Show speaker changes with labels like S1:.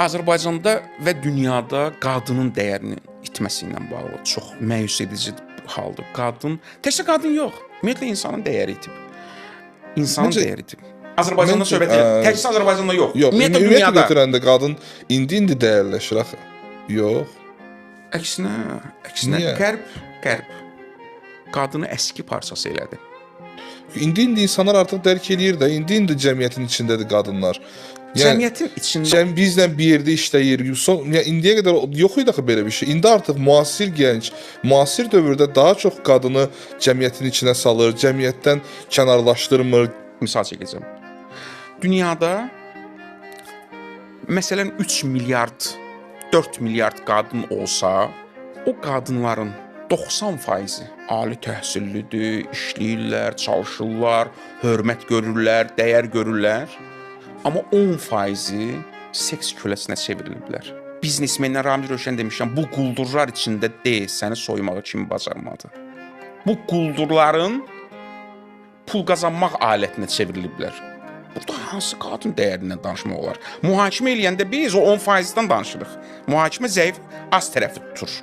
S1: Azərbaycanda və dünyada qadının dəyərinin itməsi ilə bağlı çox məyus edici haldır. Təkcə qadın yox, ümumiyyətlə insanın dəyəri itib. İnsanın dəyəri itib. Azərbaycanda söhbət edir. Təkcə Azərbaycanda yox.
S2: Ümumiyyətlə dünyada götürəndə qadın indi dəyərləşir axı. Yox.
S1: Əksinə qərb qadını əski parçası elədi.
S2: İndi insanlar artıq dərk eləyir də, indi cəmiyyətin içindədir qadınlar.
S1: Cəmiyyətin içində
S2: bizlə bir yerdə işləyir. İndiyə qədər yox idi axı belə bir şey. İndi artıq müasir gənc, müasir dövrdə daha çox qadını cəmiyyətin içinə salır, cəmiyyətdən kənarlaşdırmır.
S1: Misal çəkəcəm. Dünyada məsələn 3 milyard, 4 milyard qadın olsa, o qadınların 90% ali təhsillidir, işləyirlər, çalışırlar, hörmət görürlər, dəyər görürlər. Amma 10% seks köləsinə çevriliblər. Biznesmenlər Ramiz Rövşən demişəm, bu quldurlar içində deyil, səni soymağı kim bacarmadı. Bu quldurların pul qazanmaq alətinə çevriliblər. Burada hansı qadın dəyərindən danışmaq olar? Mühakimə eləyəndə biz o 10%-dən danışırıq. Mühakimə zəif, az tərəfi tutur.